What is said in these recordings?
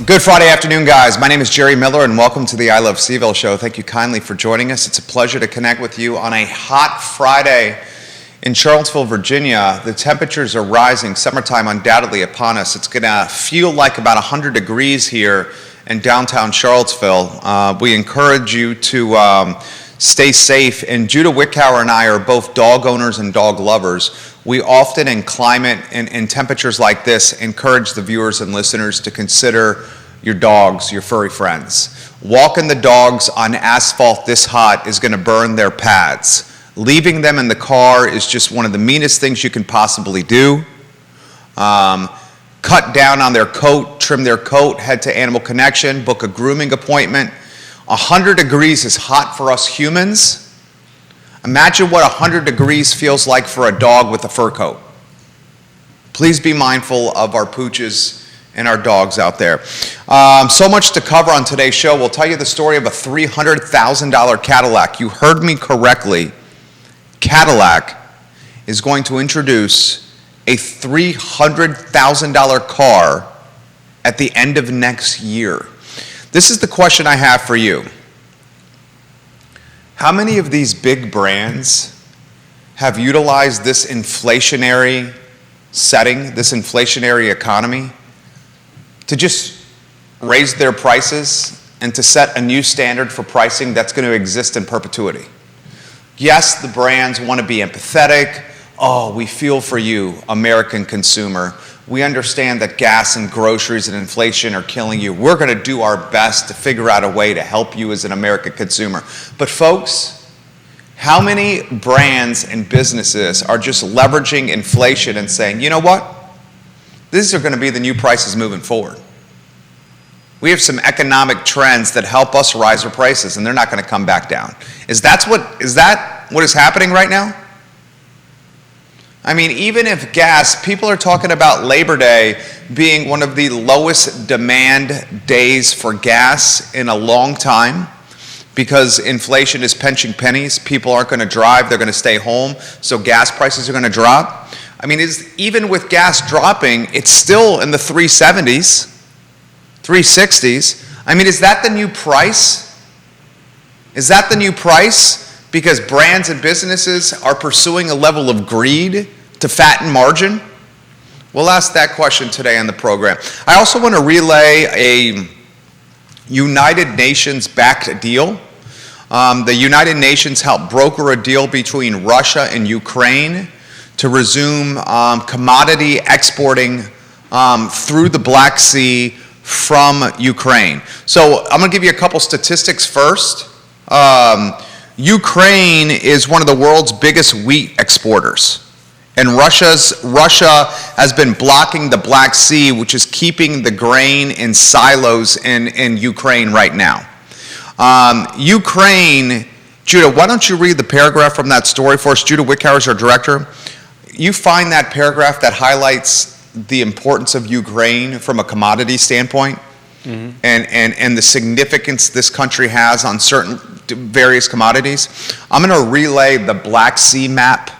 Good Friday afternoon, guys. My name is Jerry Miller, and welcome to the I Love CVille Show. Thank you kindly for joining us. It's a pleasure to connect with you on a hot Friday in Charlottesville, Virginia. The temperatures are rising. Summertime undoubtedly upon us. It's going to feel like about 100 degrees here in downtown Charlottesville. We encourage you to stay safe. And Judah Wickower and I are both dog owners and dog lovers. We often, in climate and temperatures like this, encourage the viewers and listeners to consider your dogs, your furry friends. Walking the dogs on asphalt this hot is going to burn their pads. Leaving them in the car is just one of the meanest things you can possibly do. Cut down on their coat, trim their coat, head to Animal Connection, book a grooming appointment. 100 degrees is hot for us humans. Imagine what 100 degrees feels like for a dog with a fur coat. Please be mindful of our pooches and our dogs out there. So much to cover on today's show. We'll tell you the story of a $300,000 Cadillac. You heard me correctly. Cadillac is going to introduce a $300,000 car at the end of next year. This is the question I have for you. How many of these big brands have utilized this inflationary setting, this inflationary economy, to just raise their prices and to set a new standard for pricing that's going to exist in perpetuity? Yes, the brands want to be empathetic. Oh, we feel for you, American consumer. We understand that gas and groceries and inflation are killing you. We're going to do our best to figure out a way to help you as an American consumer. But folks, how many brands and businesses are just leveraging inflation and saying, you know what? These are going to be the new prices moving forward. We have some economic trends that help us rise our prices, and they're not going to come back down. Is that what is happening right now? I mean, even if gas, people are talking about Labor Day being one of the lowest demand days for gas in a long time because inflation is pinching pennies. People aren't going to drive, they're going to stay home, so gas prices are going to drop. I mean, even with gas dropping, it's still in the 370s, 360s. I mean, is that the new price? Is that the new price? Because brands and businesses are pursuing a level of greed to fatten margin? We'll ask that question today on the program. I also want to relay a United Nations-backed deal. The United Nations helped broker a deal between Russia and Ukraine to resume commodity exporting through the Black Sea from Ukraine. So I'm going to give you a couple statistics first. Ukraine is one of the world's biggest wheat exporters. And Russia has been blocking the Black Sea, which is keeping the grain in silos in Ukraine right now. Ukraine, Judah, why don't you read the paragraph from that story for us? Judah Wickower is our director. You find that paragraph that highlights the importance of Ukraine from a commodity standpoint, mm-hmm. and the significance this country has on certain various commodities. I'm going to relay the Black Sea map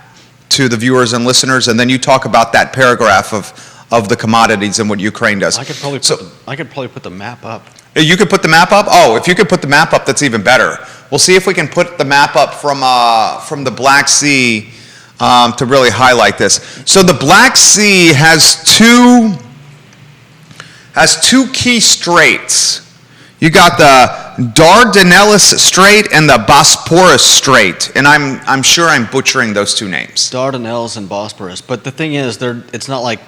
to the viewers and listeners, and then you talk about that paragraph of the commodities and what Ukraine does. I could probably put the map up. You could put the map up? Oh, if you could put the map up, that's even better. We'll see if we can put the map up from the Black Sea to really highlight this. So the Black Sea has two key straits. You got the Dardanelles Strait and the Bosporus Strait, and I'm sure I'm butchering those two names. Dardanelles and Bosporus, but the thing is, it's not like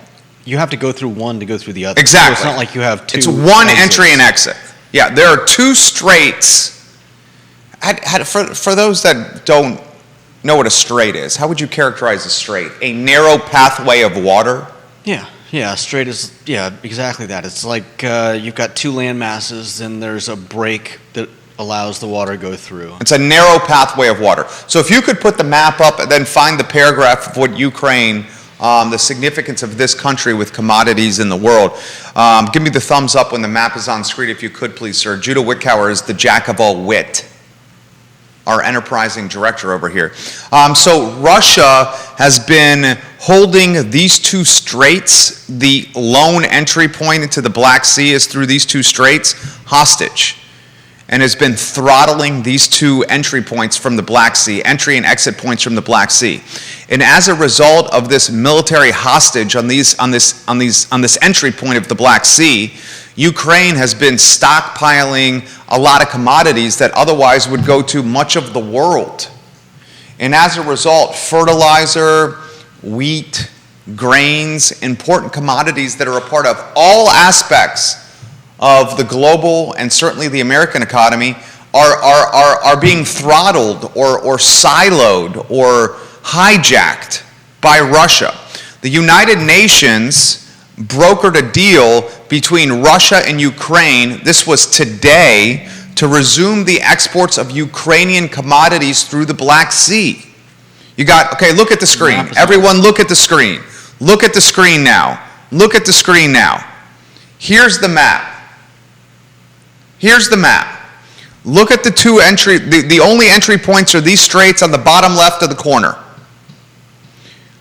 you have to go through one to go through the other. Exactly. So it's not like you have two. It's one exits. Entry and exit. Yeah, there are two straits. For those that don't know what a strait is, how would you characterize a strait? A narrow pathway of water? Yeah, strait is, exactly that. It's like you've got two land masses, and there's a break that allows the water to go through. It's a narrow pathway of water. So if you could put the map up and then find the paragraph of what Ukraine, the significance of this country with commodities in the world. Give me the thumbs up when the map is on screen, if you could, please, sir. Judah Wickower is the jack of all wit, our enterprising director over here. So Russia has been holding these two straits, the lone entry point into the Black Sea is through these two straits, hostage, and has been throttling these two entry points from the Black Sea, entry and exit points from the Black Sea. And as a result of this military hostage on this entry point of the Black Sea, Ukraine has been stockpiling a lot of commodities that otherwise would go to much of the world. And as a result, fertilizer, wheat, grains, important commodities that are a part of all aspects of the global and certainly the American economy are being throttled or siloed or hijacked by Russia. The United Nations brokered a deal between Russia and Ukraine, this was today, to resume the exports of Ukrainian commodities through the Black Sea. You got, okay, look at the screen. Everyone look at the screen. Look at the screen now. Look at the screen now. Here's the map. Here's the map. Look at the two entry, the only entry points are these straits on the bottom left of the corner.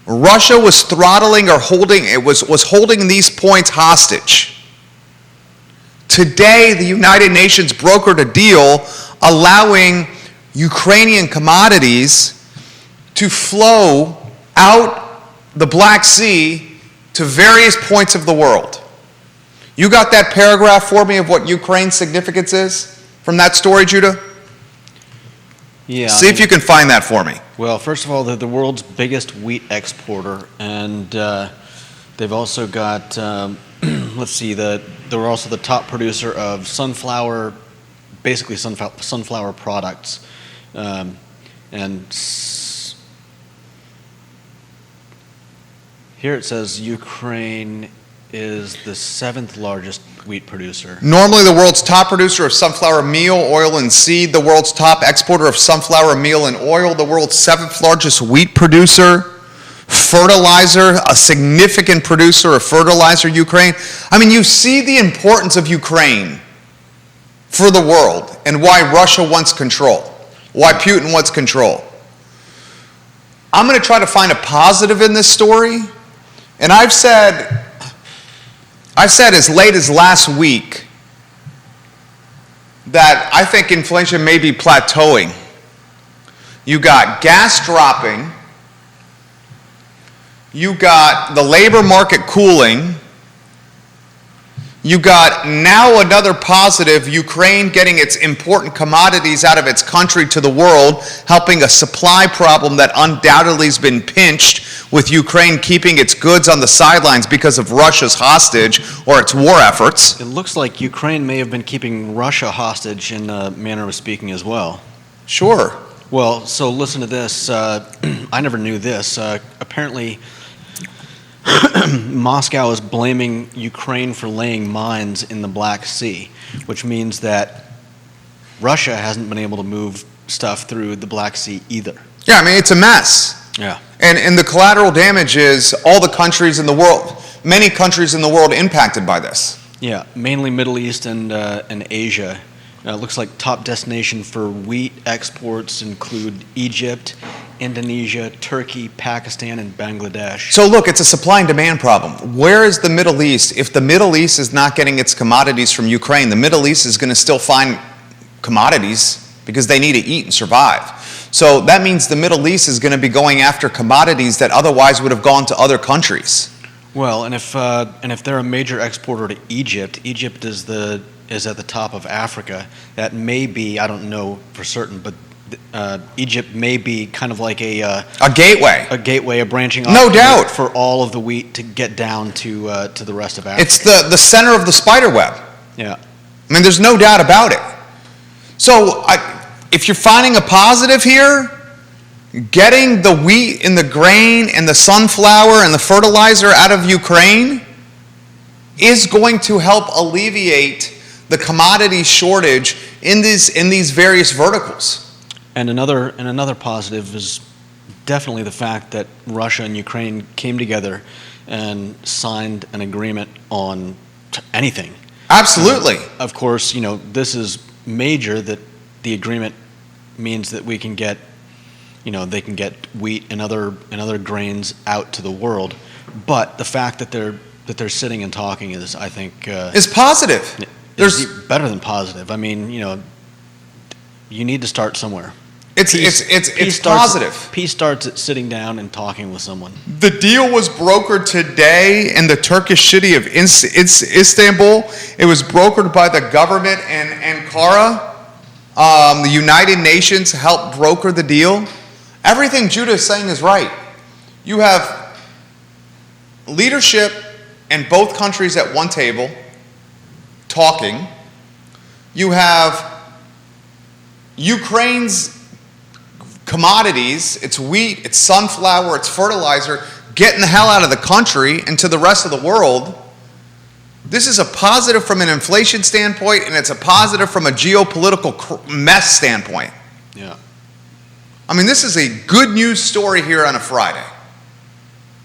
Russia was throttling or holding, was holding these points hostage. Today, the United Nations brokered a deal allowing Ukrainian commodities to flow out the Black Sea to various points of the world. You got that paragraph for me of what Ukraine's significance is from that story, Judah? Yeah. See if you can find that for me. Well, first of all, they're the world's biggest wheat exporter, and they've also got, let's see, they're also the top producer of sunflower, basically sunflower products, here it says Ukraine is the 7th largest wheat producer. Normally the world's top producer of sunflower meal, oil, and seed, the world's top exporter of sunflower meal and oil, the world's 7th largest wheat producer, fertilizer, a significant producer of fertilizer, Ukraine. I mean, you see the importance of Ukraine for the world and why Russia wants control, why Putin wants control. I'm going to try to find a positive in this story, and I've said as late as last week that I think inflation may be plateauing. You got gas dropping, you got the labor market cooling, you got now another positive, Ukraine getting its important commodities out of its country to the world, helping a supply problem that undoubtedly has been pinched with Ukraine keeping its goods on the sidelines because of Russia's hostage or its war efforts. It looks like Ukraine may have been keeping Russia hostage in a manner of speaking as well. Sure. Well, so listen to this. I never knew this. Apparently, Moscow is blaming Ukraine for laying mines in the Black Sea, which means that Russia hasn't been able to move stuff through the Black Sea either. Yeah, I mean, it's a mess. Yeah. And the collateral damage is all the countries in the world, many countries in the world impacted by this. Yeah, mainly Middle East and Asia. It looks like top destination for wheat exports include Egypt, Indonesia, Turkey, Pakistan, and Bangladesh. So look, it's a supply and demand problem. Where is the Middle East? If the Middle East is not getting its commodities from Ukraine, the Middle East is going to still find commodities because they need to eat and survive. So that means the Middle East is going to be going after commodities that otherwise would have gone to other countries. Well, and if they're a major exporter to Egypt, Egypt is at the top of Africa. That may be, I don't know for certain, but Egypt may be kind of like a gateway, a branching off, no doubt, for all of the wheat to get down to the rest of Africa. It's the center of the spider web. Yeah, I mean, there's no doubt about it. So if you're finding a positive here, getting the wheat and the grain and the sunflower and the fertilizer out of Ukraine is going to help alleviate the commodity shortage in these various verticals. And another positive is definitely the fact that Russia and Ukraine came together and signed an agreement on anything. Absolutely. Of course, this is major, that the agreement means that we can get they can get wheat and other grains out to the world. But the fact that they're sitting and talking is, I think, Is positive. is better than positive. I mean, you need to start somewhere. It's positive. Peace starts at sitting down and talking with someone. The deal was brokered today in the Turkish city of Istanbul. It was brokered by the government and Ankara. The United Nations helped broker the deal. Everything Judah is saying is right. You have leadership in both countries at one table talking. You have Ukraine's commodities, it's wheat, it's sunflower, it's fertilizer, getting the hell out of the country and to the rest of the world. This is a positive from an inflation standpoint, and it's a positive from a geopolitical mess standpoint. Yeah. I mean, this is a good news story here on a Friday.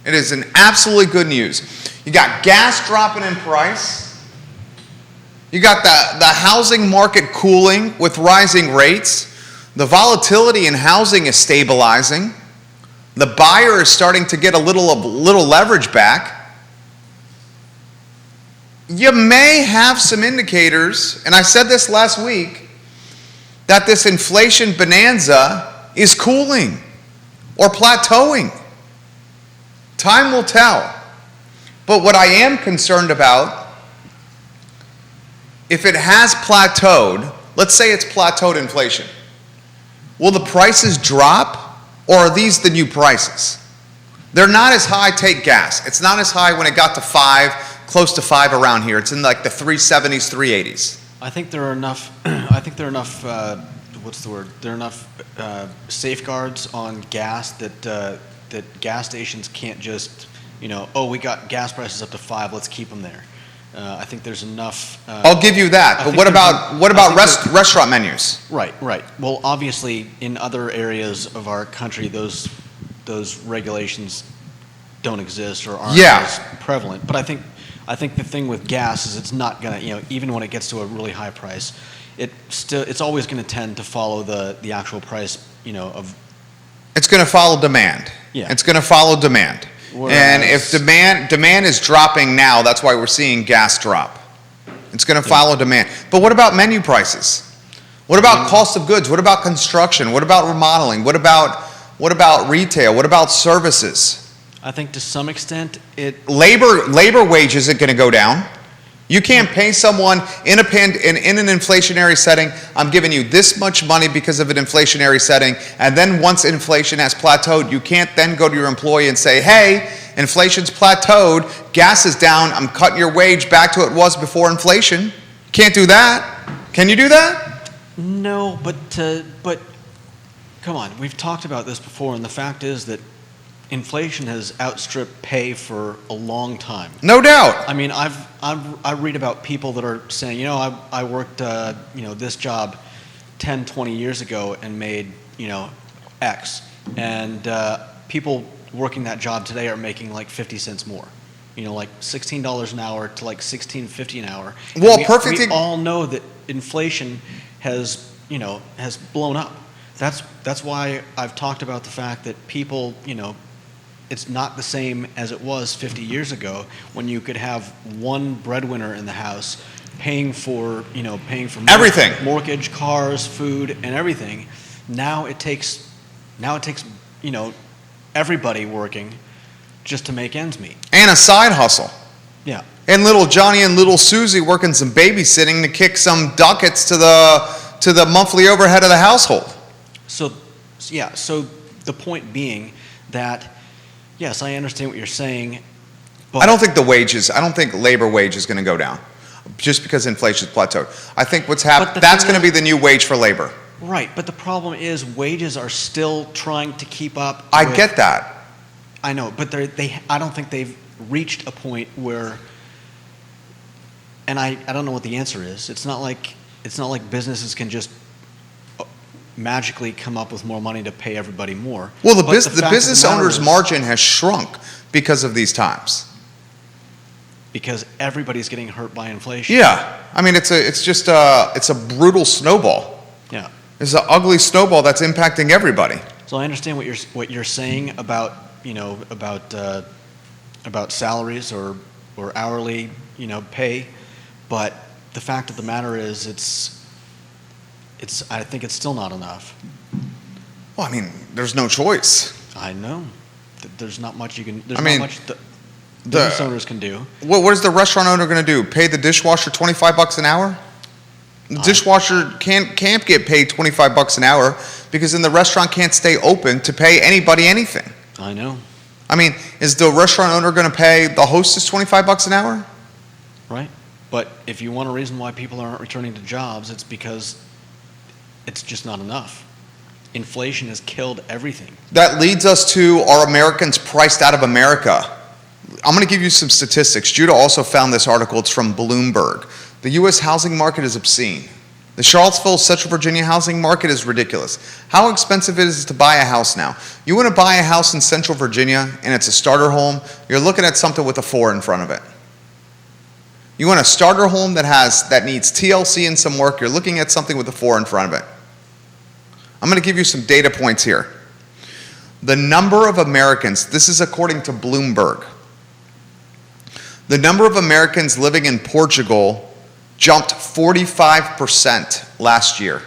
It is an absolutely good news. You got gas dropping in price. You got the housing market cooling with rising rates. The volatility in housing is stabilizing. The buyer is starting to get a little leverage back. You may have some indicators, and I said this last week, that this inflation bonanza is cooling or plateauing. Time will tell. But what I am concerned about, if it has plateaued, let's say it's plateaued inflation, will the prices drop, or are these the new prices? They're not as high, take gas. It's not as high when it got to 5, close to 5 around here. It's in like the 370s, 380s. I think there are enough, what's the word? There are enough safeguards on gas that gas stations can't just, we got gas prices up to 5, let's keep them there. I think there's enough. I'll give you that, but what about restaurant menus? Right. Well, obviously, in other areas of our country, those regulations don't exist or aren't as prevalent. But I think the thing with gas is it's not gonna, even when it gets to a really high price, it's always going to tend to follow the actual price, of. It's going to follow demand. Yeah. It's going to follow demand. And if demand is dropping now, that's why we're seeing gas drop. It's going to follow demand. But what about menu prices? What about cost of goods? What about construction? What about remodeling? What about retail? What about services? I think to some extent labor wages are going to go down. You can't pay someone in an inflationary setting, I'm giving you this much money because of an inflationary setting, and then once inflation has plateaued, you can't then go to your employee and say, hey, inflation's plateaued, gas is down, I'm cutting your wage back to what it was before inflation. Can't do that. Can you do that? No, but come on, we've talked about this before, and the fact is that inflation has outstripped pay for a long time. No doubt. I mean, I read about people that are saying, I worked, this job 10, 20 years ago and made, X. And people working that job today are making like 50 cents more. Like $16 an hour to like $16.50 an hour. Well, we all know that inflation has blown up. That's why I've talked about the fact that people, it's not the same as it was 50 years ago when you could have one breadwinner in the house paying for everything, mortgage, cars, food, and everything. Now it takes everybody working just to make ends meet. And a side hustle. Yeah. And little Johnny and little Susie working some babysitting to kick some ducats to the monthly overhead of the household. So the point being that, yes, I understand what you're saying, but I don't think labor wage is going to go down just because inflation is plateaued. I think that's going to be the new wage for labor. Right, but the problem is wages are still trying to keep up. I get that. I know, but I don't think they've reached a point where, and I don't know what the answer is. It's not like businesses can just magically come up with more money to pay everybody more. Well, the business owner's margin has shrunk because of these times. Because everybody's getting hurt by inflation. Yeah, I mean it's a brutal snowball. Yeah, It's an ugly snowball that's impacting everybody. So I understand what you're saying about about salaries or hourly pay, but the fact of the matter is I think it's still not enough. Well, I mean, there's no choice. I know. There's not much you can. There's I mean, not much the business owners can do. What is the restaurant owner going to do? Pay the dishwasher $25 an hour? The dishwasher can't get paid $25 an hour because then the restaurant can't stay open to pay anybody anything. I know. I mean, is the restaurant owner going to pay the hostess $25 an hour? Right. But if you want a reason why people aren't returning to jobs, it's because it's just not enough. Inflation has killed everything. That leads us to, are Americans priced out of America? I'm going to give you some statistics. Judah also found this article. It's from Bloomberg. The U.S. housing market is obscene. The Charlottesville, Central Virginia housing market is ridiculous. How expensive it is to buy a house now. You want to buy a house in Central Virginia and it's a starter home, you're looking at something with a 4 in front of it. You want a starter home that needs TLC and some work, you're looking at something with a 4 in front of it. I'm going to give you some data points here. The number of Americans, this is according to Bloomberg, the number of Americans living in Portugal jumped 45% last year.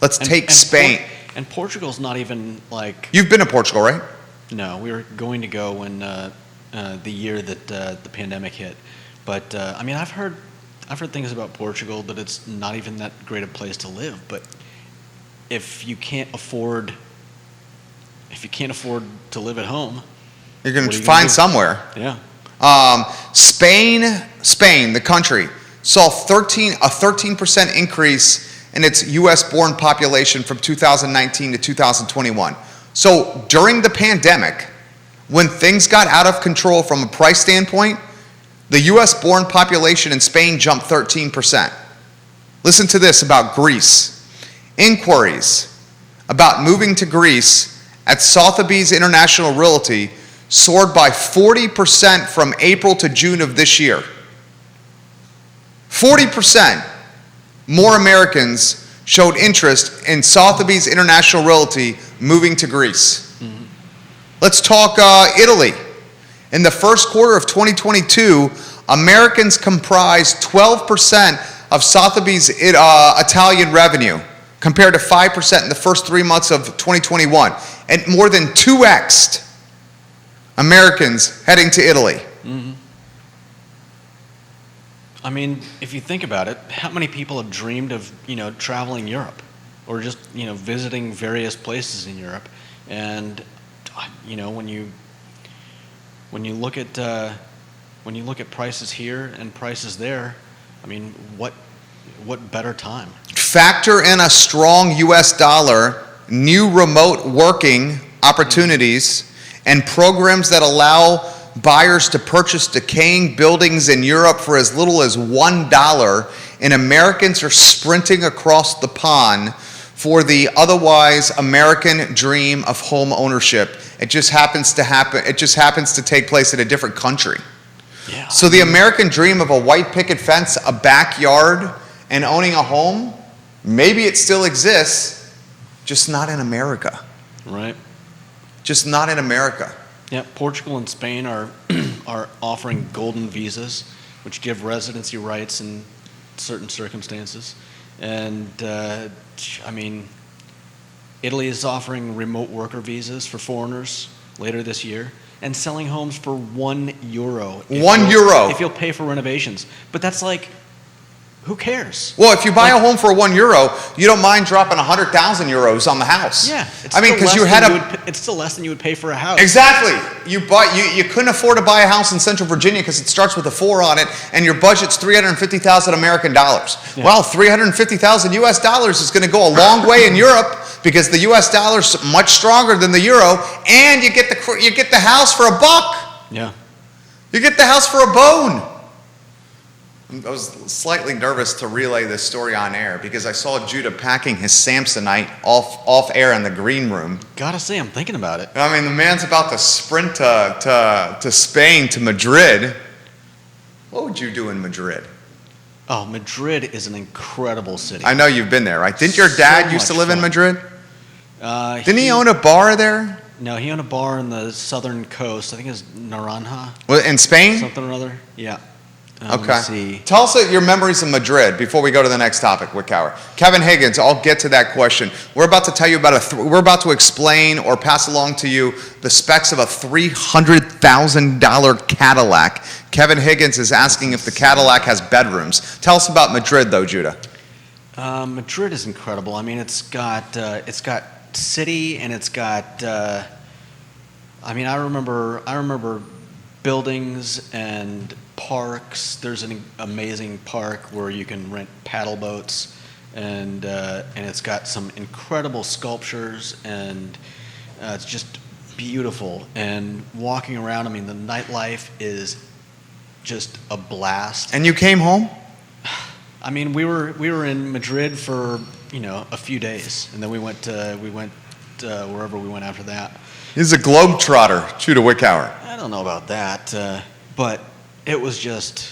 Let's take Spain. And Portugal's not even like... You've been to Portugal, right? No, we were going to go when the year that the pandemic hit. But I mean, I've heard things about Portugal that it's not even that great a place to live. But if you can't afford to live at home, you're going to find somewhere. Yeah. Spain, the country, saw a 13% increase in its U.S.-born population from 2019 to 2021. So during the pandemic, when things got out of control from a price standpoint, the U.S.-born population in Spain jumped 13%. Listen to this about Greece. Inquiries about moving to Greece at Sotheby's International Realty soared by 40% from April to June of this year. 40% more Americans showed interest in Sotheby's International Realty moving to Greece. Mm-hmm. Let's talk Italy. In the first quarter of 2022, Americans comprised 12% of Sotheby's Italian revenue, compared to 5% in the first 3 months of 2021, and more than 2x'd Americans heading to Italy. Mm-hmm. I mean, if you think about it, how many people have dreamed of, traveling Europe or just, visiting various places in Europe? And, when you look at prices here and prices there, I mean, what better time? Factor in a strong U.S. dollar, new remote working opportunities, and programs that allow buyers to purchase decaying buildings in Europe for as little as $1, and Americans are sprinting across the pond for the otherwise American dream of home ownership. It just happens to take place in a different country. Yeah. So the American dream of a white picket fence, a backyard, and owning a home, maybe it still exists, just not in America. Right. Just not in America. Yeah, Portugal and Spain are offering golden visas, which give residency rights in certain circumstances. And, Italy is offering remote worker visas for foreigners later this year and selling homes for €1. €1? If you'll pay for renovations. But that's like, who cares? Well, if you buy a home for €1, you don't mind dropping 100,000 euros on the house. Yeah, it's still less than you would pay for a house. Exactly. You couldn't afford to buy a house in Central Virginia because it starts with a 4 on it, and your budget's $350,000 American dollars. Yeah. Well, $350,000 US dollars is going to go a long way in Europe because the US dollar's much stronger than the euro, and you get the house for $1. Yeah. You get the house for a bone. I was slightly nervous to relay this story on air because I saw Judah packing his Samsonite off air in the green room. Gotta say, I'm thinking about it. I mean, the man's about to sprint to Spain, to Madrid. What would you do in Madrid? Oh, Madrid is an incredible city. I know you've been there, right? Didn't your dad used to live in Madrid? Didn't he own a bar there? No, he owned a bar on the southern coast. I think it's Naranja. In Spain? Something or other. Yeah. Okay. Let's see. Tell us your memories of Madrid before we go to the next topic, Wickauer. Kevin Higgins, I'll get to that question. We're about to tell you about we're about to explain or pass along to you the specs of a $300,000 Cadillac. Kevin Higgins is asking if the Cadillac has bedrooms. Tell us about Madrid, though, Judah. Madrid is incredible. I mean, it's got city and it's got. I mean, I remember buildings and parks. There's an amazing park where you can rent paddle boats, and it's got some incredible sculptures, and it's just beautiful. And walking around, I mean, the nightlife is just a blast. And you came home? I mean, we were in Madrid for a few days, and then we went wherever we went after that. He's a globetrotter, Judah Wickauer. I don't know about that, but it was just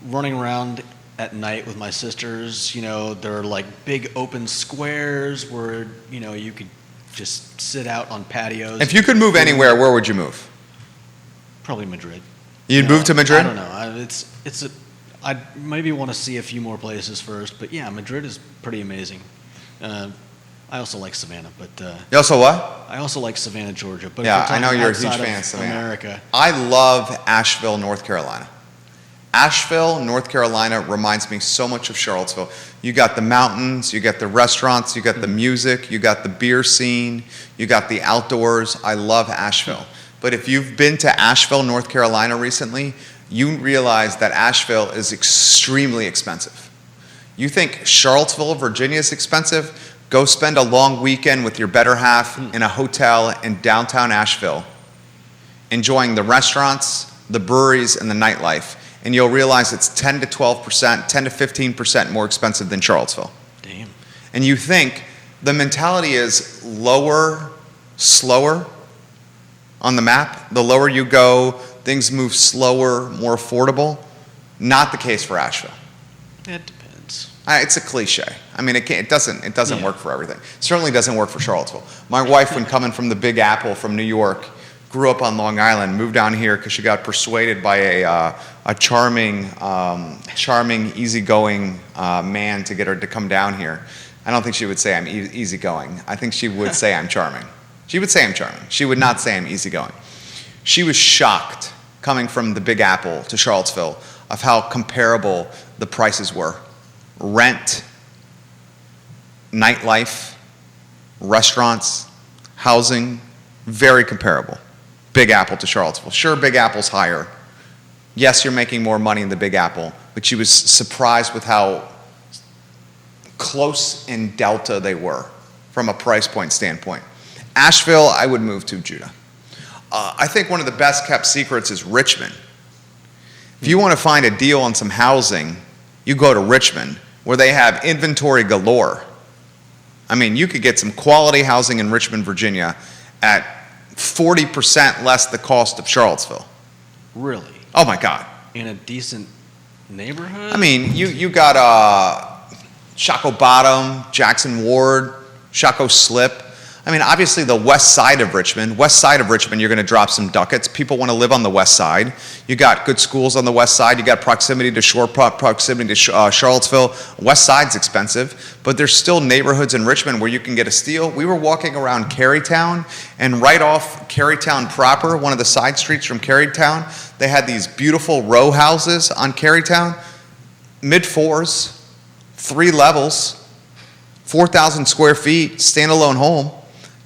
running around at night with my sisters. There are like big open squares where you could just sit out on patios. If you could move anywhere, where would you move? Probably Madrid. You'd move to Madrid? I don't know. I'd maybe want to see a few more places first, but yeah, Madrid is pretty amazing. I also like Savannah, but You also what? I also like Savannah, Georgia. But Yeah, if we're I know talking you're a huge outside fan of of Savannah. America. I love Asheville, North Carolina. Asheville, North Carolina reminds me so much of Charlottesville. You got the mountains, you got the restaurants, you got the music, you got the beer scene, you got the outdoors. I love Asheville. But if you've been to Asheville, North Carolina recently, you realize that Asheville is extremely expensive. You think Charlottesville, Virginia is expensive? Go spend a long weekend with your better half in a hotel in downtown Asheville, enjoying the restaurants, the breweries, and the nightlife. And you'll realize it's 10 to 12%, 10 to 15% more expensive than Charlottesville. Damn. And you think the mentality is lower, slower on the map. The lower you go, things move slower, more affordable. Not the case for Asheville. It depends. It's a cliche. I mean, it doesn't work for everything. It certainly doesn't work for Charlottesville. My wife, when coming from the Big Apple from New York, grew up on Long Island, moved down here because she got persuaded by a charming, easygoing man to get her to come down here. I don't think she would say I'm easygoing. I think she would say I'm charming. She would say I'm charming. She would not say I'm easygoing. She was shocked coming from the Big Apple to Charlottesville of how comparable the prices were. Rent, nightlife, restaurants, housing, very comparable. Big Apple to Charlottesville. Sure, Big Apple's higher. Yes, you're making more money in the Big Apple, but she was surprised with how close in delta they were from a price point standpoint. Asheville, I would move to, Judah. I think one of the best kept secrets is Richmond. If you want to find a deal on some housing, you go to Richmond, where they have inventory galore. I mean, you could get some quality housing in Richmond, Virginia at 40% less the cost of Charlottesville. Really? Oh my God. In a decent neighborhood? I mean, you got Shockoe Bottom, Jackson Ward, Shockoe Slip. I mean, obviously the west side of Richmond, you're going to drop some ducats. People want to live on the west side. You got good schools on the west side. You got proximity to shore, proximity to Charlottesville. West side's expensive, but there's still neighborhoods in Richmond where you can get a steal. We were walking around Carytown, and right off Carytown proper, one of the side streets from Carytown, they had these beautiful row houses on Carytown, mid-4s, 3 levels, 4,000 square feet, standalone home.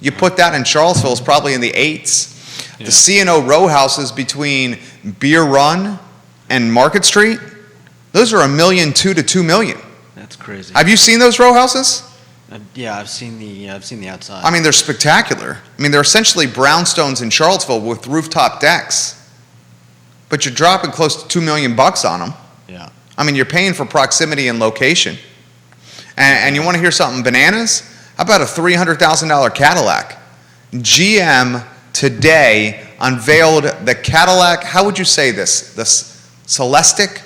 You put that in Charlottesville, it's probably in the 8s. Yeah. The C&O row houses between Beer Run and Market Street, those are $1.2 million to $2 million. That's crazy. Have you seen those row houses? Yeah, I've seen the outside. I mean, they're spectacular. I mean, they're essentially brownstones in Charlottesville with rooftop decks, but you're dropping close to $2 million on them. Yeah. I mean, you're paying for proximity and location. And you want to hear something bananas? How about a $300,000 Cadillac? GM today unveiled the Cadillac, how would you say this? The Celestiq?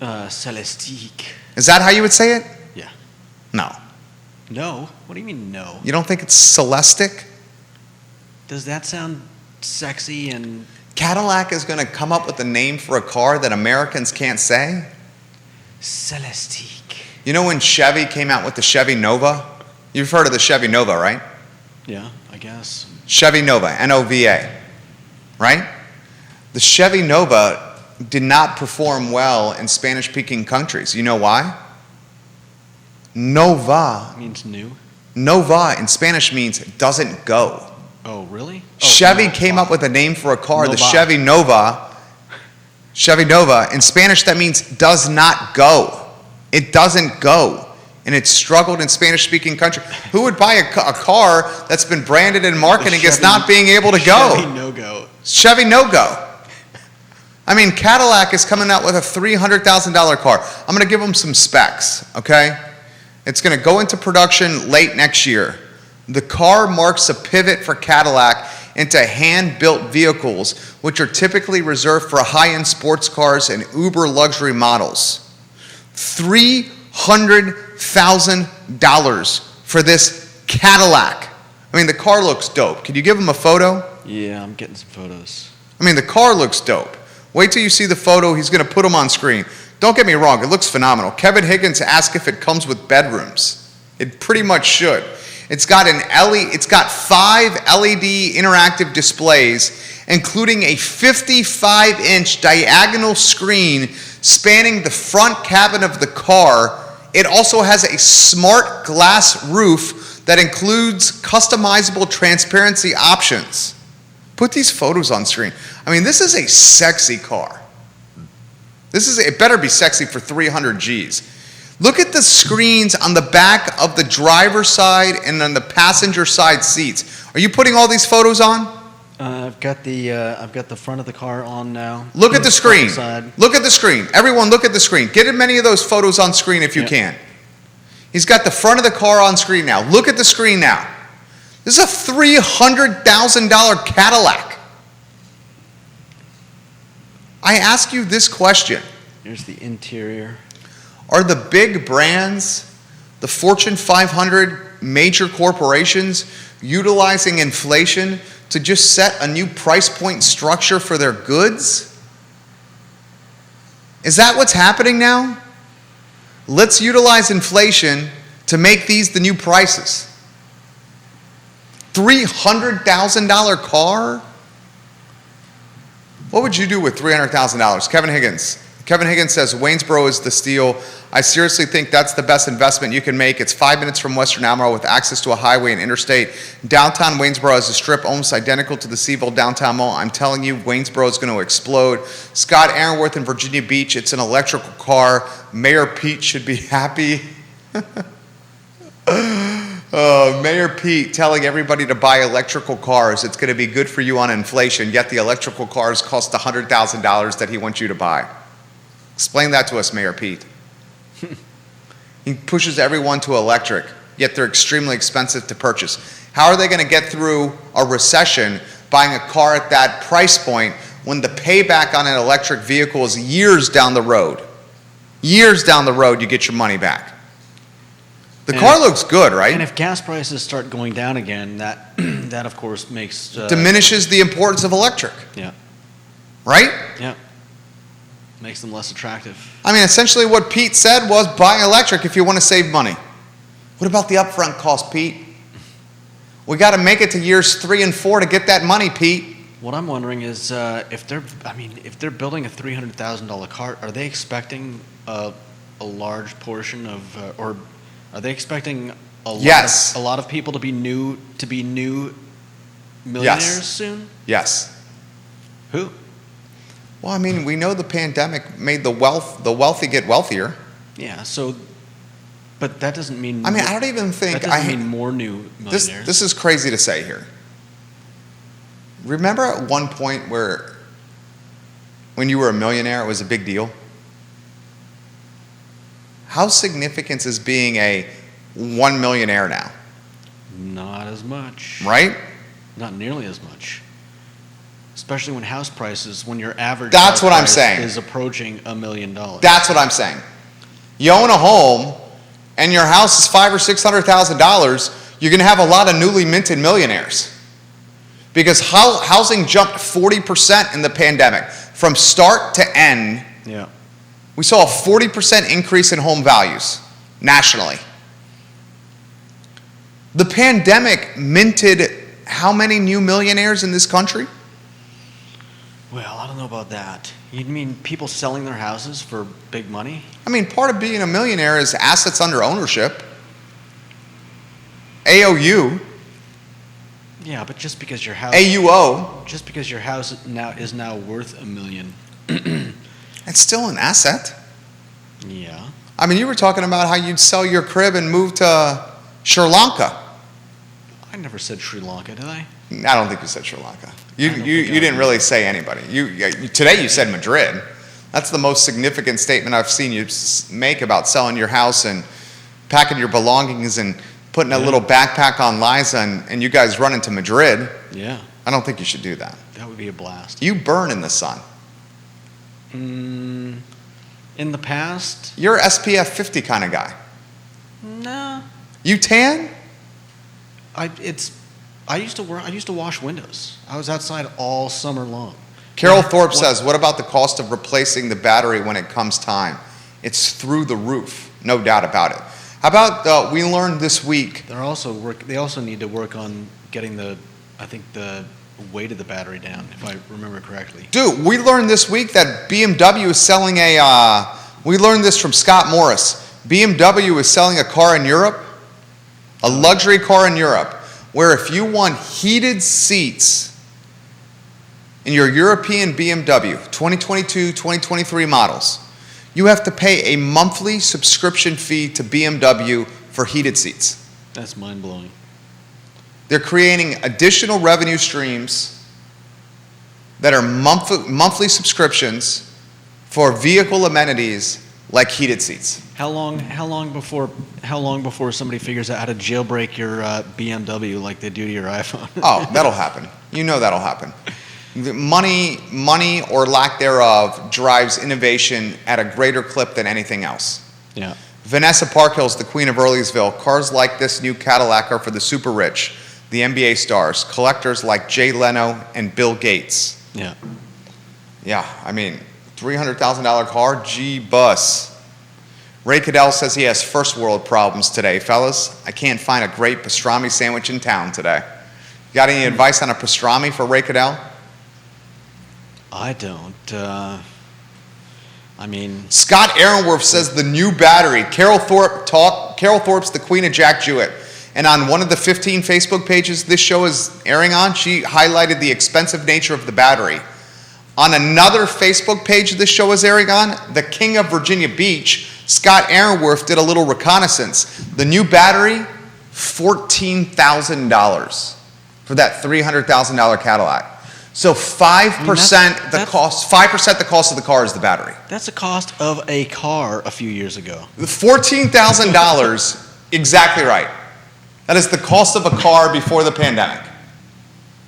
Celestiq. Is that how you would say it? Yeah. No. No. What do you mean no? You don't think it's Celestic? Does that sound sexy and... Cadillac is going to come up with a name for a car that Americans can't say? Celestique. You know when Chevy came out with the Chevy Nova? You've heard of the Chevy Nova, right? Yeah, I guess. Chevy Nova, N-O-V-A, right? The Chevy Nova did not perform well in Spanish-speaking countries. You know why? Nova. It means new. Nova in Spanish means doesn't go. Oh, really? Chevy came up with a name for a car, the Nova. Chevy Nova. Chevy Nova. In Spanish, that means does not go. It doesn't go. And it struggled in Spanish-speaking countries. Who would buy a car that's been branded in marketing as not being able to go? Chevy no-go. Chevy no-go. I mean, Cadillac is coming out with a $300,000 car. I'm going to give them some specs, okay? It's going to go into production late next year. The car marks a pivot for Cadillac into hand-built vehicles, which are typically reserved for high-end sports cars and uber luxury models. $300,000 for this Cadillac. I mean, the car looks dope. Can you give them a photo? Yeah, I'm getting some photos. I mean, the car looks dope. Wait till you see the photo. He's going to put them on screen. Don't get me wrong. It looks phenomenal. Kevin Higgins asked if it comes with bedrooms. It pretty much should. It's got 5 LED interactive displays, including a 55-inch diagonal screen spanning the front cabin of the car. It also has a smart glass roof that includes customizable transparency options. Put these photos on screen. I mean, this is a sexy car. It better be sexy for 300 G's. Look at the screens on the back of the driver's side and on the passenger side seats. Are you putting all these photos on? I've got the front of the car on now. Look at the screen. Side. Look at the screen. Everyone, look at the screen. Get as many of those photos on screen if you can. He's got the front of the car on screen now. Look at the screen now. This is a $300,000 Cadillac. I ask you this question. Here's the interior. Are the big brands, the Fortune 500 major corporations, utilizing inflation to just set a new price point structure for their goods? Is that what's happening now? Let's utilize inflation to make these the new prices. $300,000 car? What would you do with $300,000? Kevin Higgins. Kevin Higgins says, Waynesboro is the steal. I seriously think that's the best investment you can make. It's 5 minutes from Western Alamo with access to a highway and interstate. Downtown Waynesboro has a strip almost identical to the CVille downtown mall. I'm telling you, Waynesboro is going to explode. Scott Aaronworth in Virginia Beach, it's an electrical car. Mayor Pete should be happy. Mayor Pete telling everybody to buy electrical cars. It's going to be good for you on inflation, yet the electrical cars cost $100,000 that he wants you to buy. Explain that to us, Mayor Pete. He pushes everyone to electric, yet they're extremely expensive to purchase. How are they going to get through a recession buying a car at that price point when the payback on an electric vehicle is years down the road? Years down the road, you get your money back. The car looks good, right? And if gas prices start going down again, that of course makes... diminishes the importance of electric. Yeah. Right? Yeah. Makes them less attractive. I mean, essentially what Pete said was buy electric if you want to save money. What about the upfront cost, Pete? We got to make it to years 3 and 4 to get that money, Pete. What I'm wondering is if they're building a $300,000 car, are they expecting a large portion of, or are they expecting a lot of people to be new millionaires soon? Yes. Who? Well, I mean, we know the pandemic made the wealthy get wealthier. Yeah. So, but that doesn't mean. I mean, I don't even think that doesn't mean more new millionaires. This is crazy to say here. Remember at one point where, when you were a millionaire, it was a big deal? How significant is being a $1 millionaire now? Not as much. Right? Not nearly as much. Especially when house prices, when your average That's house what I'm price saying. is approaching $1 million. That's what I'm saying. You own a home, and your house is $500,000 or $600,000, you're going to have a lot of newly minted millionaires. Because housing jumped 40% in the pandemic. From start to end, Yeah. we saw a 40% increase in home values nationally. The pandemic minted how many new millionaires in this country? Well, I don't know about that. You mean people selling their houses for big money? I mean, part of being a millionaire is assets under ownership. AOU, Yeah, but just because your house AUO, is now worth $1 million. it's still an asset. Yeah. I mean, you were talking about how you'd sell your crib and move to Sri Lanka. I never said Sri Lanka, did I? I don't think you said Sri Lanka. You I don't think you I didn't did. really say anybody. Today you said Madrid. That's the most significant statement I've seen you make about selling your house and packing your belongings and putting a Yeah. little backpack on Liza and you guys running to Madrid. Yeah, I don't think you should do that. that would be a blast. You burn in the sun. In the past, You're SPF 50 kind of guy. no. You tan? I used to wash windows. I was outside all summer long. Carol Thorpe says, what about the cost of replacing the battery when it comes time? It's through the roof, no doubt about it. How about we learned this week? They also need to work on getting the weight of the battery down, if I remember correctly. Dude, we learned this week that BMW is selling we learned this from Scott Morris. BMW is selling a car in Europe, a luxury car in Europe, where if you want heated seats in your European BMW 2022, 2023 models, you have to pay a monthly subscription fee to BMW for heated seats. That's mind-blowing. They're creating additional revenue streams that are monthly subscriptions for vehicle amenities like heated seats. How long before somebody figures out how to jailbreak your BMW like they do to your iPhone? Oh, that'll happen. You know that'll happen. The money or lack thereof drives innovation at a greater clip than anything else. Yeah. Vanessa Parkhill's the queen of Earlysville. Cars like this new Cadillac are for the super rich, the NBA stars, collectors like Jay Leno and Bill Gates. Yeah. Yeah, I mean, $300,000 car, G-bus. Ray Cadell says he has first world problems today. Fellas, I can't find a great pastrami sandwich in town today. Got any advice on a pastrami for Ray Cadell? I don't. Scott Aaronworth says the new battery. Carol Thorpe's the queen of Jack Jewett. And on one of the 15 Facebook pages this show is airing on, she highlighted the expensive nature of the battery. On another Facebook page this show is airing on, the king of Virginia Beach, Scott Aaronworth, did a little reconnaissance. The new battery, $14,000 for that $300,000 Cadillac. So 5% the cost of the car is the battery. That's the cost of a car a few years ago. The $14,000, exactly right. That is the cost of a car before the pandemic.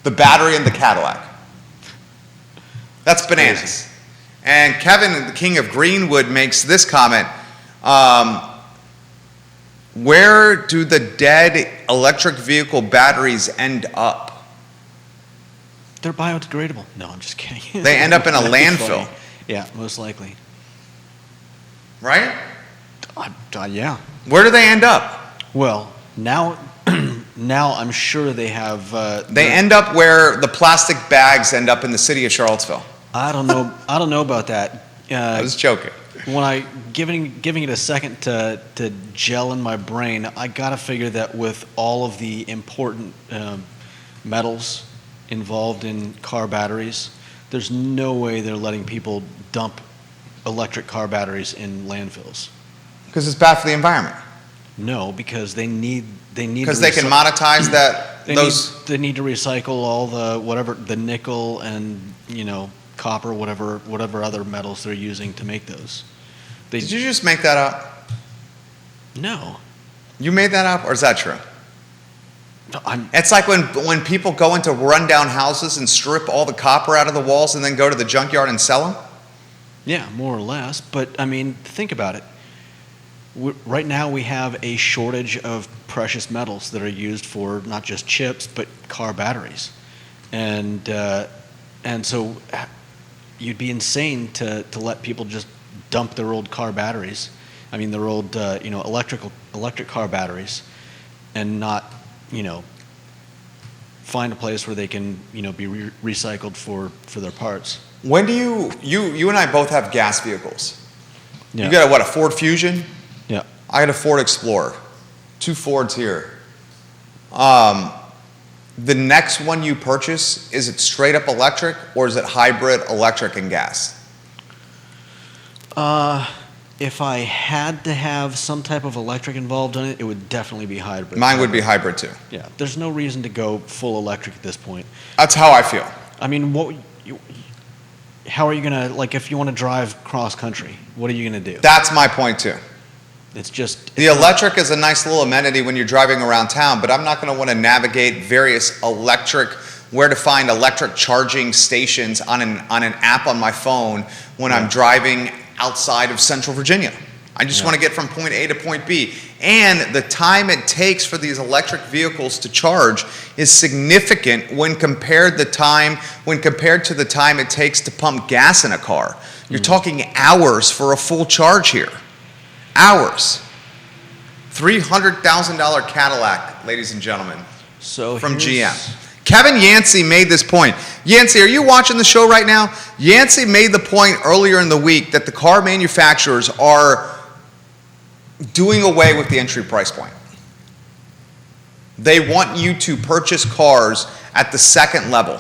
The battery and the Cadillac. That's bananas. Crazy. And Kevin, the king of Greenwood, makes this comment. Where do the dead electric vehicle batteries end up? They're biodegradable. No, I'm just kidding. They end up in a That'd be landfill. funny. Yeah, most likely. Right? Yeah. Where do they end up? Well, now I'm sure they have. They end up where the plastic bags end up in the city of Charlottesville. I don't know. I don't know about that. I was joking. When giving it a second to gel in my brain, I gotta figure that with all of the important metals involved in car batteries, there's no way they're letting people dump electric car batteries in landfills. Because it's bad for the environment. No, because they need Because they can monetize that. They need to recycle all the nickel and copper, whatever other metals they're using to make those. Did you just make that up? No. You made that up, or is that true? No, It's like when people go into rundown houses and strip all the copper out of the walls and then go to the junkyard and sell them? Yeah, more or less. But, think about it. Right now, we have a shortage of precious metals that are used for not just chips, but car batteries. And so you'd be insane to let people just dump their old car batteries. I mean, their old, electric car batteries, and not, find a place where they can, be recycled for their parts. When do you and I both have gas vehicles? Yeah. You got a Ford Fusion? Yeah. I got a Ford Explorer. 2 Fords here. The next one you purchase, is it straight up electric or is it hybrid, electric, and gas? If I had to have some type of electric involved in it, it would definitely be hybrid. Mine would be hybrid too. Yeah, there's no reason to go full electric at this point. That's how I feel. I mean, how are you gonna, if you want to drive cross country, what are you gonna do? That's my point too. The electric is a nice little amenity when you're driving around town, but I'm not going to want to navigate various where to find electric charging stations on an app on my phone when I'm driving outside of Central Virginia. I just want to get from point A to point B. And the time it takes for these electric vehicles to charge is significant when compared to the time it takes to pump gas in a car. You're talking hours for a full charge here. Hours. $300,000 Cadillac, ladies and gentlemen, from GM. Kevin Yancey made this point. Yancey, are you watching the show right now? Yancey made the point earlier in the week that the car manufacturers are doing away with the entry price point. They want you to purchase cars at the second level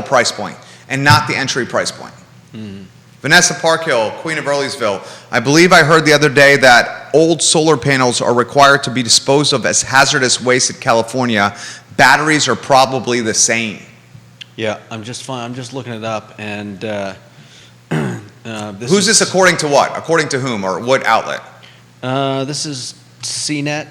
price point, and not the entry price point. Vanessa Parkhill, Queen of Earlysville. I believe I heard the other day that old solar panels are required to be disposed of as hazardous waste in California. Batteries are probably the same. Yeah, I'm just looking it up, and Who's this according to what? According to whom or what outlet? This is CNET.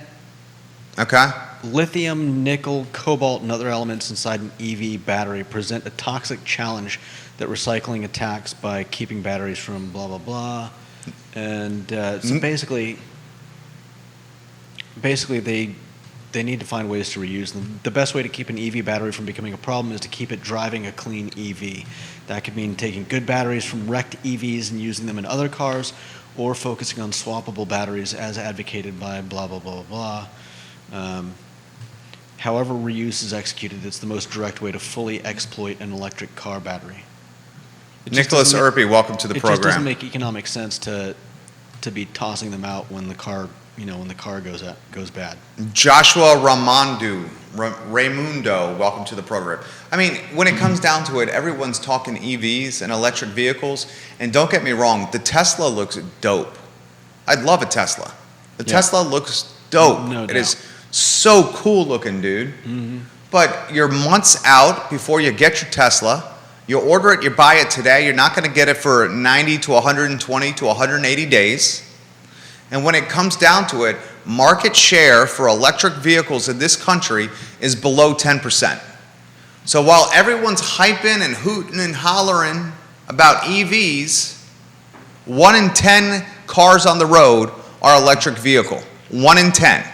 Okay. Lithium, nickel, cobalt, and other elements inside an EV battery present a toxic challenge that recycling attacks by keeping batteries from blah, blah, blah. And so basically they need to find ways to reuse them. The best way to keep an EV battery from becoming a problem is to keep it driving a clean EV. That could mean taking good batteries from wrecked EVs and using them in other cars, or focusing on swappable batteries as advocated by blah, blah, blah, blah. However reuse is executed, it's the most direct way to fully exploit an electric car battery. Nicholas Erpy, welcome to the program. It just doesn't make economic sense to be tossing them out when the car goes bad. Joshua Raimundo, welcome to the program. I mean, when it comes down to it, everyone's talking EVs and electric vehicles, and don't get me wrong, the Tesla looks dope. I'd love a Tesla. The Tesla looks dope. No doubt. It is so cool looking, dude. Mm-hmm. But you're months out before you get your Tesla. You order it, you buy it today. You're not going to get it for 90 to 120 to 180 days. And when it comes down to it, market share for electric vehicles in this country is below 10%. So while everyone's hyping and hooting and hollering about EVs, 1 in 10 cars on the road are electric vehicle. 1 in 10.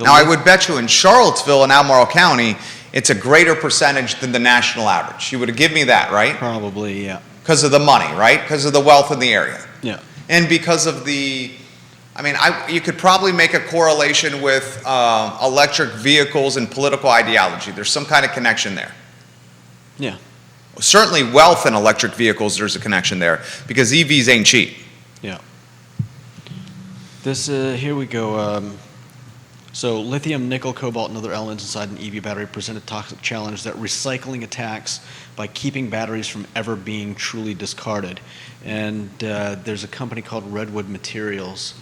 Now, I would bet you in Charlottesville and Albemarle County, it's a greater percentage than the national average. You would give me that, right? Probably, yeah. Because of the money, right? Because of the wealth in the area. Yeah. And because of you could probably make a correlation with electric vehicles and political ideology. There's some kind of connection there. Yeah. Certainly wealth and electric vehicles, there's a connection there, because EVs ain't cheap. Yeah. Here we go. So lithium, nickel, cobalt, and other elements inside an EV battery present a toxic challenge that recycling attacks by keeping batteries from ever being truly discarded. And there's a company called Redwood Materials,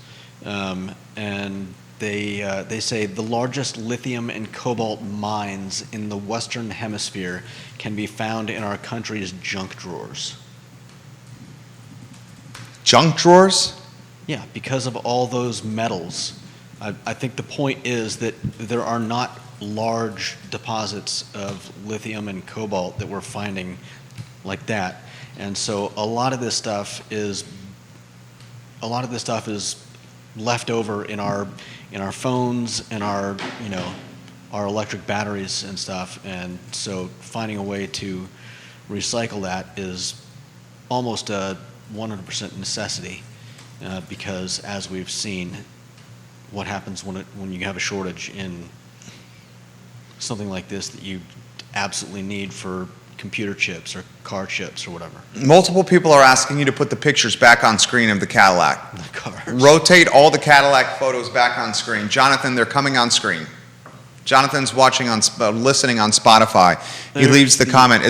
and they say the largest lithium and cobalt mines in the Western Hemisphere can be found in our country's junk drawers. Junk drawers? Yeah, because of all those metals. I think the point is that there are not large deposits of lithium and cobalt that we're finding like that. And so a lot of this stuff is left over in our phones and our our electric batteries and stuff, and so finding a way to recycle that is almost a 100% necessity, because as we've seen, what happens when you have a shortage in something like this that you absolutely need for computer chips or car chips or whatever. Multiple people are asking you to put the pictures back on screen of the Cadillac. The cars. Rotate all the Cadillac photos back on screen. Jonathan, they're coming on screen. Jonathan's listening on Spotify. He leaves the comment.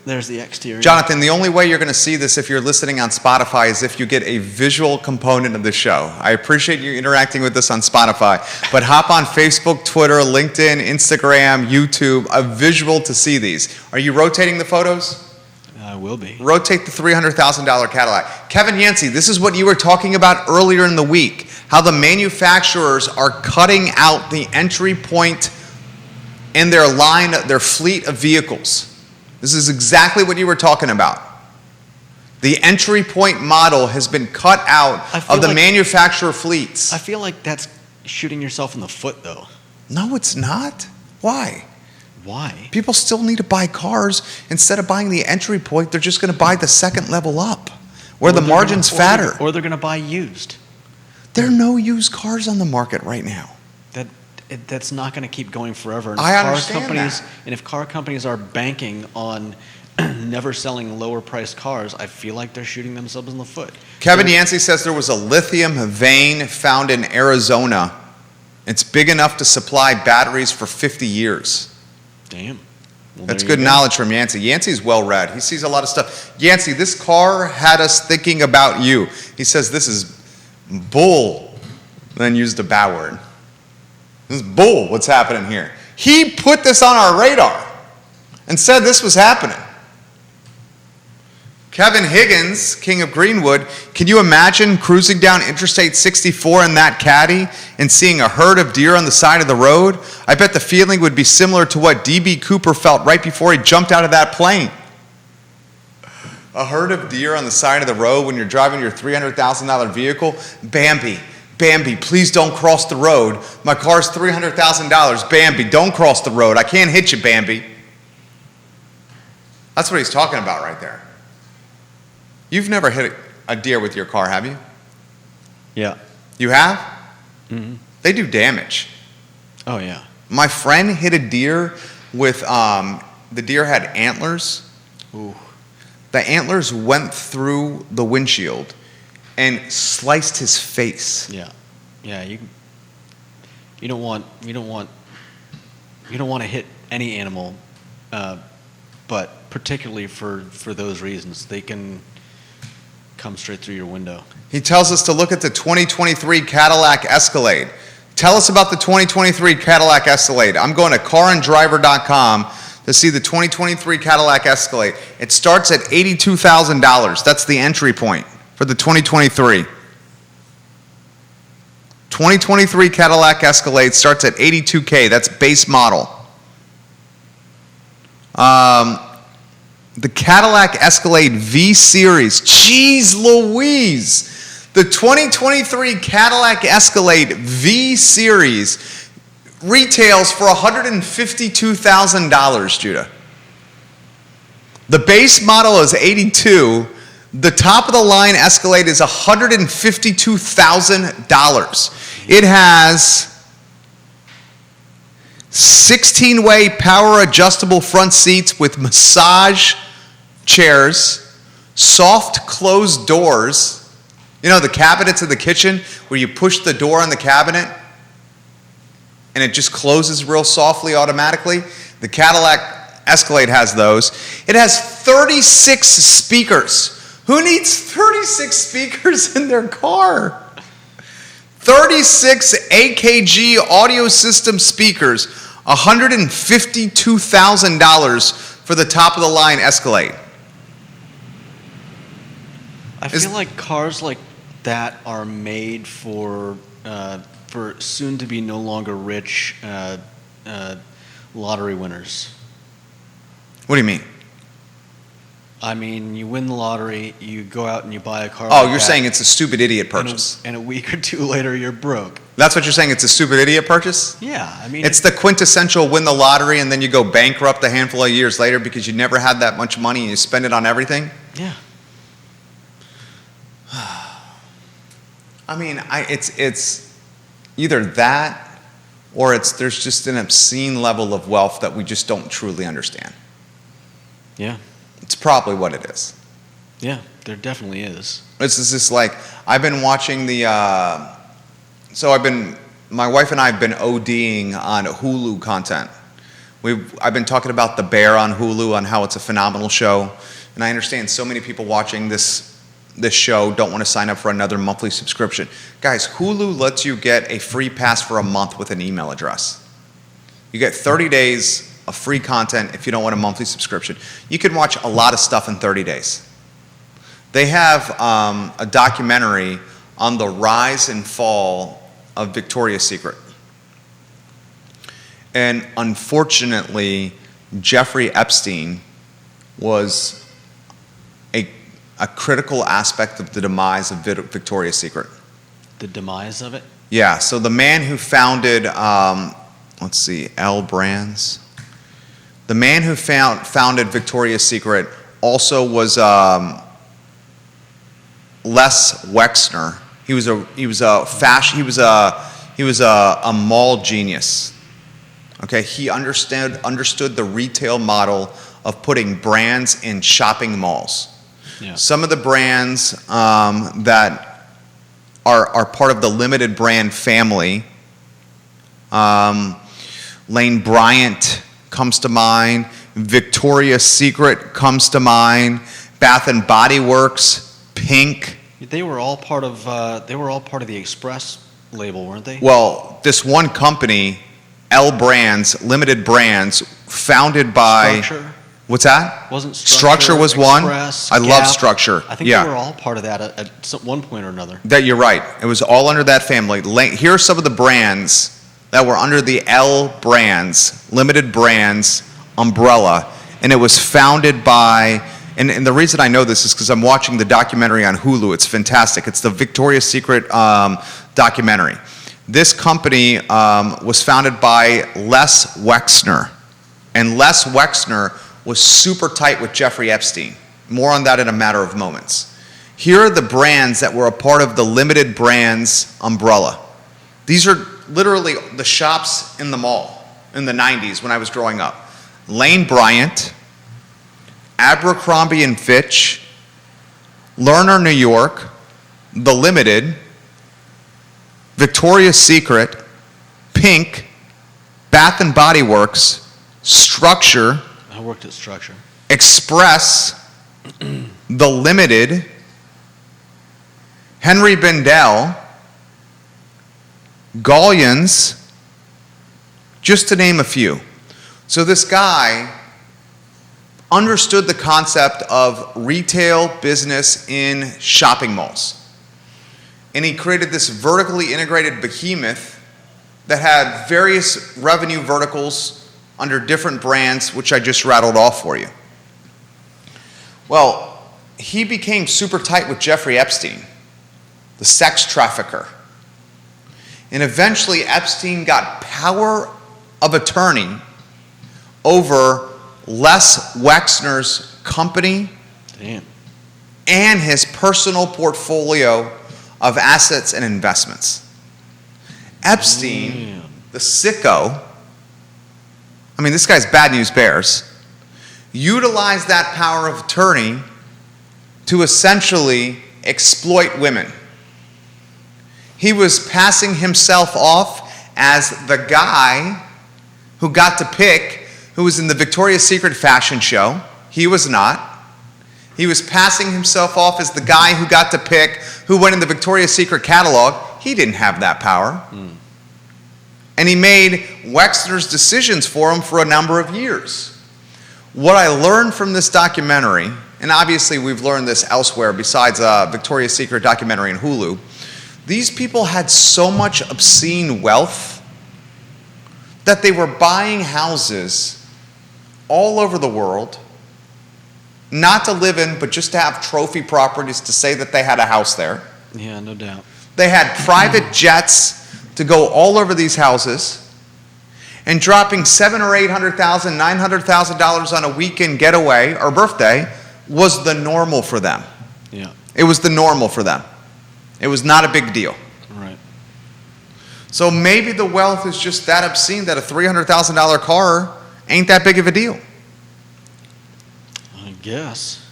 There's the exterior. Jonathan, the only way you're going to see this if you're listening on Spotify is if you get a visual component of the show. I appreciate you interacting with us on Spotify, but hop on Facebook, Twitter, LinkedIn, Instagram, YouTube, a visual to see these. Are you rotating the photos? I will be. Rotate the $300,000 Cadillac. Kevin Yancey, this is what you were talking about earlier in the week, how the manufacturers are cutting out the entry point in their fleet of vehicles. This is exactly what you were talking about. The entry point model has been cut out of the manufacturer fleets. I feel like that's shooting yourself in the foot, though. No, it's not. Why? Why? People still need to buy cars. Instead of buying the entry point, they're just going to buy the second level up, where the margin's fatter. Or they're going to buy used. There are no used cars on the market right now. That's not going to keep going forever. And I understand that. And if car companies are banking on never selling lower-priced cars, I feel like they're shooting themselves in the foot. Kevin Yancey says there was a lithium vein found in Arizona. It's big enough to supply batteries for 50 years. Damn. Well, That's good knowledge from Yancey. Yancey's well-read. He sees a lot of stuff. Yancey, this car had us thinking about you. He says this is bull, then used a bad word. This is bull, what's happening here. He put this on our radar and said this was happening. Kevin Higgins, King of Greenwood, can you imagine cruising down Interstate 64 in that Caddy and seeing a herd of deer on the side of the road? I bet the feeling would be similar to what D.B. Cooper felt right before he jumped out of that plane. A herd of deer on the side of the road when you're driving your $300,000 vehicle? Bambi, please don't cross the road. My car's $300,000. Bambi, don't cross the road. I can't hit you, Bambi. That's what he's talking about right there. You've never hit a deer with your car, have you? Yeah. You have? Mm-hmm. They do damage. Oh, yeah. My friend hit a deer with, the deer had antlers. Ooh. The antlers went through the windshield and sliced his face. Yeah. You don't want to hit any animal, but particularly for those reasons, they can come straight through your window. He tells us to look at the 2023 Cadillac Escalade. Tell us about the 2023 Cadillac Escalade. I'm going to caranddriver.com to see the 2023 Cadillac Escalade. It starts at $82,000. That's the entry point for the 2023. 2023 Cadillac Escalade starts at $82K. That's base model. The Cadillac Escalade V Series. Jeez Louise. The 2023 Cadillac Escalade V Series retails for $152,000, Judah. The base model is $82,000. The top of the line Escalade is $152,000. It has 16-way power adjustable front seats with massage chairs, soft closed doors. You know, the cabinets in the kitchen where you push the door on the cabinet and it just closes real softly automatically. The Cadillac Escalade has those. It has 36 speakers. Who needs 36 speakers in their car? 36 AKG audio system speakers, $152,000 for the top of the line Escalade. I feel like cars like that are made for soon to be no longer rich lottery winners. What do you mean? I mean, you win the lottery, you go out and you buy a car. Oh, like you're that, saying it's a stupid idiot purchase. and a week or two later, you're broke. That's what you're saying? It's a stupid idiot purchase? Yeah, I mean, It's the quintessential win the lottery and then you go bankrupt a handful of years later because you never had that much money and you spend it on everything? yeah. I mean, it's either that or there's just an obscene level of wealth that we just don't truly understand. Yeah. It's probably what it is. Yeah, there definitely is. It's just like, I've been watching my wife and I have been ODing on Hulu content. I've been talking about The Bear on Hulu, on how it's a phenomenal show. And I understand so many people watching this show don't want to sign up for another monthly subscription. Guys, Hulu lets you get a free pass for a month with an email address. You get 30 days of free content if you don't want a monthly subscription. You can watch a lot of stuff in 30 days. They have a documentary on the rise and fall of Victoria's Secret. And unfortunately, Jeffrey Epstein was a critical aspect of the demise of Victoria's Secret. The demise of it? Yeah, so the man who founded, L Brands. The man who founded Victoria's Secret also was Les Wexner. He was a mall genius. Okay, he understood the retail model of putting brands in shopping malls. Yeah. Some of the brands that are part of the limited brand family, Lane Bryant comes to mind, Victoria's Secret comes to mind, Bath and Body Works, Pink. They were all part of the Express label, weren't they? Well, this one company, L Brands, Limited Brands, founded by Structure? What's that? Wasn't Structure was one? Express, I love Gap? Structure. I think yeah. they were all part of that at one point or another. That you're right. It was all under that family. Here are some of the brands that were under the L Brands, Limited Brands umbrella, and it was founded by, and the reason I know this is because I'm watching the documentary on Hulu. It's fantastic. It's the Victoria's Secret documentary. This company was founded by Les Wexner, and Les Wexner was super tight with Jeffrey Epstein. More on that in a matter of moments. Here are the brands that were a part of the Limited Brands umbrella. These are literally the shops in the mall in the 90s when I was growing up. Lane Bryant, Abercrombie & Fitch, Lerner New York, The Limited, Victoria's Secret, Pink, Bath and Body Works, Structure, I worked at Structure. Express, The Limited, Henry Bendel, Gallians, just to name a few. So this guy understood the concept of retail business in shopping malls. And he created this vertically integrated behemoth that had various revenue verticals under different brands, which I just rattled off for you. Well, he became super tight with Jeffrey Epstein, the sex trafficker. And eventually Epstein got power of attorney over Les Wexner's company. Damn. And his personal portfolio of assets and investments. Epstein, the sicko, I mean, this guy's bad news bears, utilized that power of attorney to essentially exploit women. He was passing himself off as the guy who got to pick who was in the Victoria's Secret fashion show. He was not. He was passing himself off as the guy who got to pick who went in the Victoria's Secret catalog. He didn't have that power. And he made Wexner's decisions for him for a number of years. What I learned from this documentary, and obviously we've learned this elsewhere besides Victoria's Secret documentary in Hulu, these people had so much obscene wealth that they were buying houses all over the world not to live in, but just to have trophy properties to say that they had a house there. Yeah, no doubt. They had private jets to go all over these houses, and dropping $700,000 or $800,000, $900,000 on a weekend getaway or birthday was the normal for them. Yeah. It was the normal for them. It was not a big deal. Right. So maybe the wealth is just that obscene that a $300,000 car ain't that big of a deal. I guess.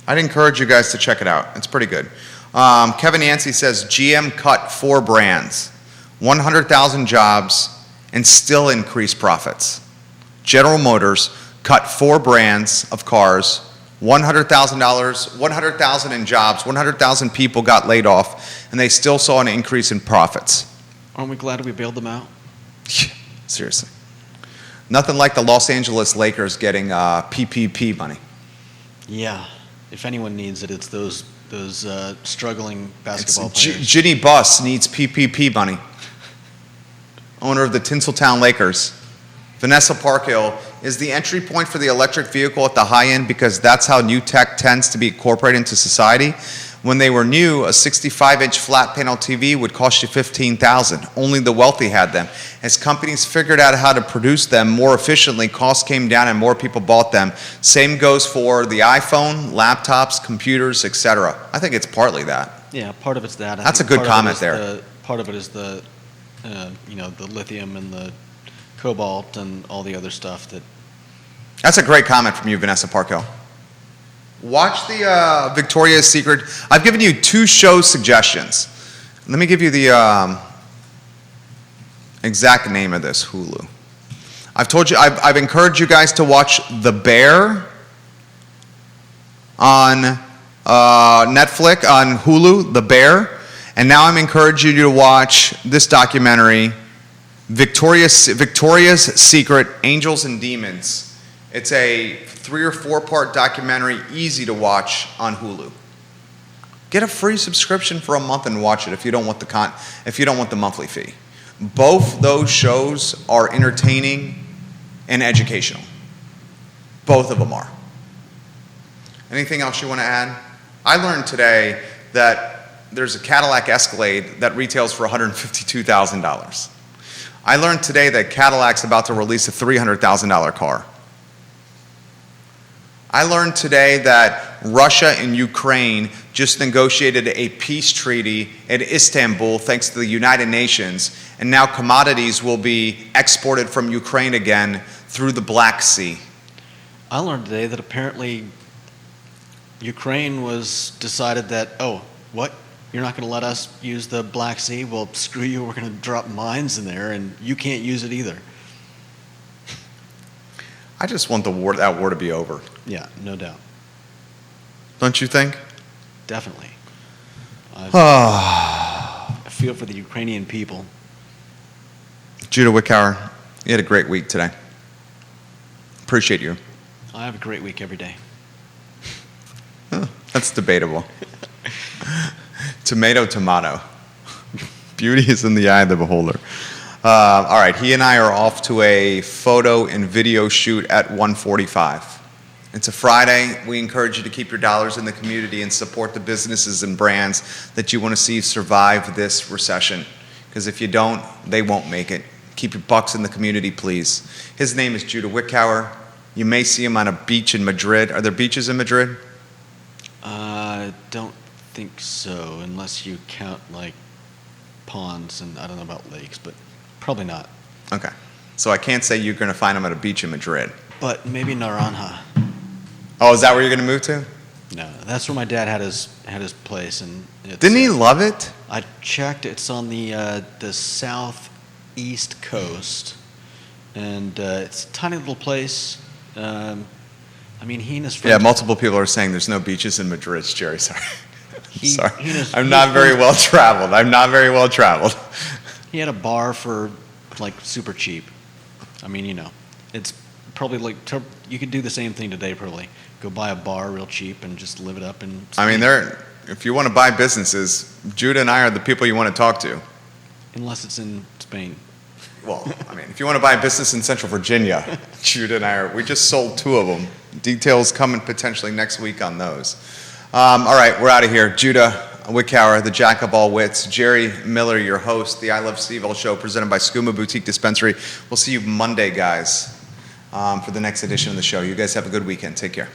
I'd encourage you guys to check it out. It's pretty good. Kevin Yancey says GM cut 4 brands, 100,000 jobs, and still increased profits. General Motors cut 4 brands of cars, $100,000 in jobs, 100,000 people got laid off, and they still saw an increase in profits. Aren't we glad we bailed them out? Seriously. Nothing like the Los Angeles Lakers getting PPP money. Yeah. If anyone needs it, it's those struggling basketball players. Ginny Buss needs PPP money. Owner of the Tinseltown Lakers. Vanessa Parkhill is the entry point for the electric vehicle at the high end because that's how new tech tends to be incorporated into society. When they were new, a 65-inch flat panel TV would cost you $15,000. Only the wealthy had them. As companies figured out how to produce them more efficiently, costs came down and more people bought them. Same goes for the iPhone, laptops, computers, etc. I think it's partly that. Yeah, part of it's that. That's a good comment there. Part of it is the lithium and the cobalt and all the other stuff that. That's a great comment from you, Vanessa Parkhill. Watch the Victoria's Secret. I've given you 2 show suggestions. Let me give you the exact name of this, Hulu. I've encouraged you guys to watch The Bear on Netflix, on Hulu, The Bear. And now I'm encouraging you to watch this documentary, Victoria's Secret, Angels and Demons. It's a 3 or 4 part documentary, easy to watch on Hulu. Get a free subscription for a month and watch it if you don't want the monthly fee. Both those shows are entertaining and educational. Both of them are. Anything else you want to add? I learned today that there's a Cadillac Escalade that retails for $152,000. I learned today that Cadillac's about to release a $300,000 car. I learned today that Russia and Ukraine just negotiated a peace treaty at Istanbul thanks to the United Nations, and now commodities will be exported from Ukraine again through the Black Sea. I learned today that apparently Ukraine was decided that, what? You're not going to let us use the Black Sea? Well, screw you, we're going to drop mines in there, and you can't use it either. I just want that war to be over. Yeah, no doubt. Don't you think? Definitely. I feel for the Ukrainian people. Judah Wickower, you had a great week today. Appreciate you. I have a great week every day. That's debatable. Tomato. Beauty is in the eye of the beholder. All right, he and I are off to a photo and video shoot at 1:45. It's a Friday. We encourage you to keep your dollars in the community and support the businesses and brands that you want to see survive this recession. Because if you don't, they won't make it. Keep your bucks in the community, please. His name is Judah Wickower. You may see him on a beach in Madrid. Are there beaches in Madrid? I don't think so, unless you count like ponds, and I don't know about lakes, but probably not. Okay. So I can't say you're going to find him at a beach in Madrid. But maybe Naranja. Oh, is that where you're going to move to? No, that's where my dad had his place, and didn't he love it? I checked. It's on the southeast coast, and it's a tiny little place. I mean, he and his friends. Yeah, multiple people are saying there's no beaches in Madrid, Jerry. Sorry. Sorry. I'm not very well traveled. He had a bar for like super cheap. I mean, it's probably like you could do the same thing today. Probably go buy a bar real cheap and just live it up. And I mean, if you want to buy businesses, Judah and I are the people you want to talk to. Unless it's in Spain. well, I mean, if you want to buy a business in Central Virginia, Judah and we just sold 2 of them. Details coming potentially next week on those. All right, we're out of here. Judah Wickower, the jack of all wits. Jerry Miller, your host, the I Love CVille Show, presented by Skooma Boutique Dispensary. We'll see you Monday, guys, for the next edition of the show. You guys have a good weekend. Take care.